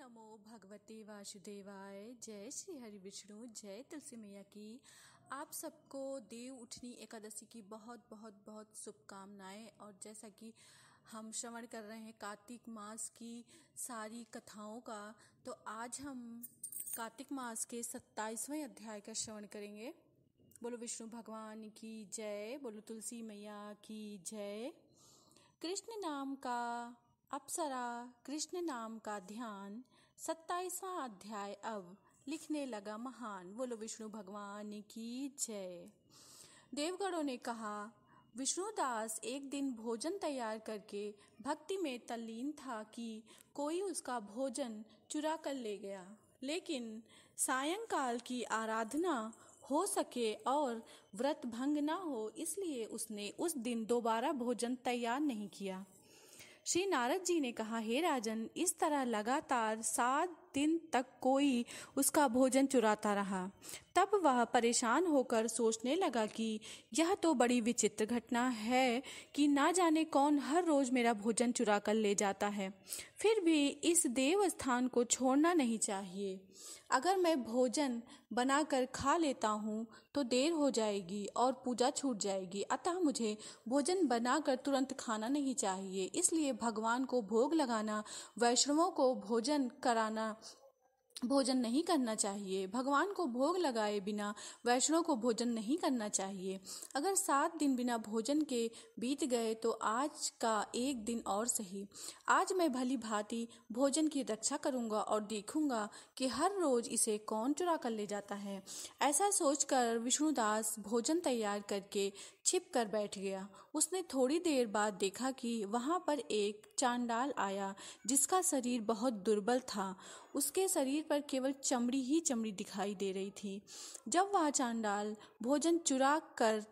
नमो भगवते वासुदेवाय। जय श्री हरि विष्णु, जय तुलसी मैया की। आप सबको देव उठनी एकादशी की बहुत बहुत बहुत शुभकामनाएं। और जैसा कि हम श्रवण कर रहे हैं कार्तिक मास की सारी कथाओं का, तो आज हम कार्तिक मास के 27वें अध्याय का श्रवण करेंगे। बोलो विष्णु भगवान की जय, बोलो तुलसी मैया की जय। कृष्ण नाम का अप्सरा, कृष्ण नाम का ध्यान, 27वां अध्याय अब लिखने लगा महान। बोलो विष्णु भगवान की जय। देवगणों ने कहा, विष्णुदास एक दिन भोजन तैयार करके भक्ति में तल्लीन था कि कोई उसका भोजन चुरा कर ले गया, लेकिन सायंकाल की आराधना हो सके और व्रत भंग ना हो, इसलिए उसने उस दिन दोबारा भोजन तैयार नहीं किया। श्री नारद जी ने कहा, हे राजन, इस तरह लगातार 7 दिन तक कोई उसका भोजन चुराता रहा। तब वह परेशान होकर सोचने लगा कि यह तो बड़ी विचित्र घटना है कि ना जाने कौन हर रोज मेरा भोजन चुरा कर ले जाता है। फिर भी इस देव स्थान को छोड़ना नहीं चाहिए। अगर मैं भोजन बनाकर खा लेता हूँ तो देर हो जाएगी और पूजा छूट जाएगी, अतः मुझे भोजन बनाकर तुरंत खाना नहीं चाहिए। इसलिए भगवान को भोग लगाना, वैष्णवों को भोजन कराना, भोजन नहीं करना चाहिए। भगवान को भोग लगाए बिना वैष्णव को भोजन नहीं करना चाहिए। अगर 7 दिन बिना भोजन के बीत गए तो आज का एक दिन और सही। आज मैं भली भांति भोजन की रक्षा करूंगा और देखूंगा कि हर रोज इसे कौन चुरा कर ले जाता है। ऐसा सोचकर विष्णुदास भोजन तैयार करके छिप कर बैठ गया। उसने थोड़ी देर बाद देखा कि वहां पर एक चांडाल आया, जिसका शरीर बहुत दुर्बल था। उसके शरीर पर केवल चमड़ी ही चमड़ी दिखाई दे रही थी। जब वह चांडाल भोजन चुरा कर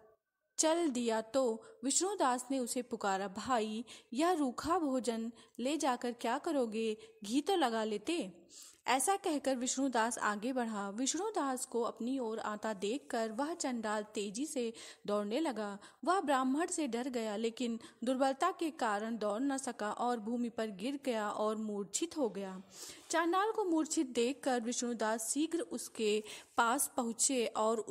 चल दिया तो विष्णुदास ने उसे पुकारा, भाई, यह रूखा भोजन ले जाकर क्या करोगे? घी तो लगा लेते। ऐसा कहकर विष्णुदास आगे बढ़ा। विष्णुदास को अपनी ओर आता देखकर वह चंडाल तेजी से दौड़ने लगा। वह ब्राह्मण से डर गया, लेकिन दुर्बलता के कारण दौड़ न सका और भूमि पर गिर गया और मूर्छित हो गया। चांडाल को मूर्छित देखकर विष्णुदास शीघ्र उसके पास पहुंचे और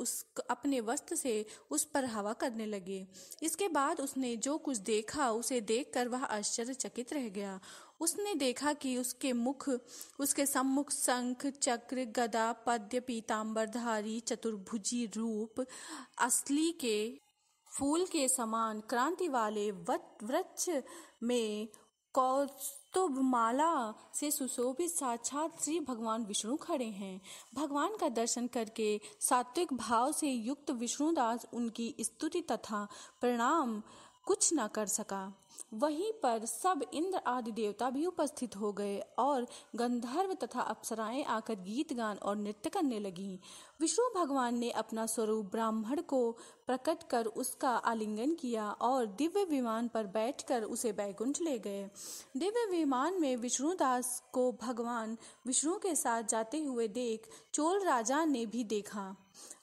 अपने वस्त्र से उस पर हवा करने लगे। इसके बाद उसने जो कुछ देखा उसे देखकर वह आश्चर्यचकित रह गया। उसने देखा कि उसके सम्मुख शंख, चक्र, गदा, पद्य, पीतांबरधारी चतुर्भुजी रूप, असली के फूल के समान क्रांति वाले वृक्ष में कौस्तुभमाला से सुशोभित साक्षात श्री भगवान विष्णु खड़े हैं। भगवान का दर्शन करके सात्विक भाव से युक्त विष्णुदास उनकी स्तुति तथा प्रणाम कुछ न कर सका। वहीं पर सब इंद्र आदि देवता भी उपस्थित हो गए और गंधर्व तथा अप्सराएं आकर गीत गान और नृत्य करने लगीं। विष्णु भगवान ने अपना स्वरूप ब्राह्मण को प्रकट कर उसका आलिंगन किया और दिव्य विमान पर बैठकर उसे बैकुंठ ले गए। दिव्य विमान में विष्णुदास को भगवान विष्णु के साथ जाते हुए देख चोल राजा ने भी देखा।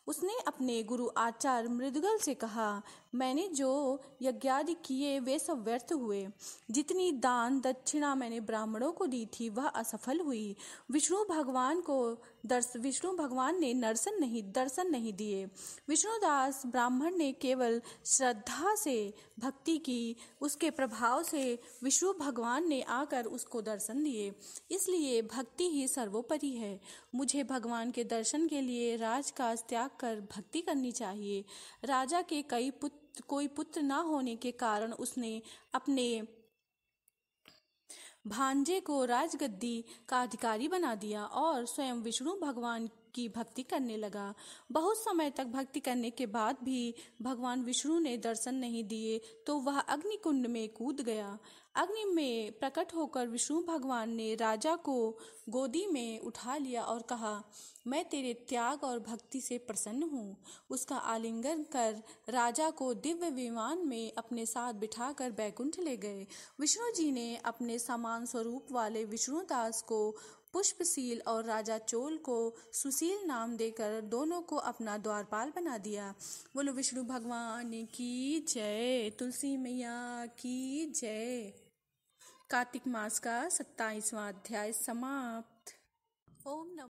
उसने अपने गुरु आचार्य मृदगल से कहा, मैंने जो यज्ञादि किए वे सब व्यर्थ हुए। जितनी दान दक्षिणा मैंने ब्राह्मणों को दी थी वह असफल हुई। विष्णु भगवान ने दर्शन नहीं दिए। विष्णुदास ब्राह्मण ने केवल श्रद्धा से भक्ति की, उसके प्रभाव से विष्णु भगवान ने आकर उसको दर्शन दिए। इसलिए भक्ति ही सर्वोपरि है। मुझे भगवान के दर्शन के लिए राजकाज त्याग कर भक्ति करनी चाहिए। राजा के कोई पुत्र न होने के कारण उसने अपने भांजे को राजगद्दी का अधिकारी बना दिया और स्वयं विष्णु भगवान की भक्ति करने लगा। बहुत समय तक भक्ति करने के बाद भी भगवान विष्णु ने दर्शन नहीं दिए तो वह अग्निकुंड में कूद गया। अग्नि में प्रकट होकर विष्णु भगवान ने राजा को गोदी में उठा लिया और कहा, मैं तेरे त्याग और भक्ति से प्रसन्न हूँ। उसका आलिंगन कर राजा को दिव्य विमान में अपने साथ बिठाकर बैकुंठ ले गए। विष्णु जी ने अपने समान स्वरूप वाले विष्णुदास को पुष्पशील और राजा चोल को सुशील नाम देकर दोनों को अपना द्वारपाल बना दिया। बोलो विष्णु भगवान की जय, तुलसी मैया की जय। कार्तिक मास का 27वां अध्याय समाप्त।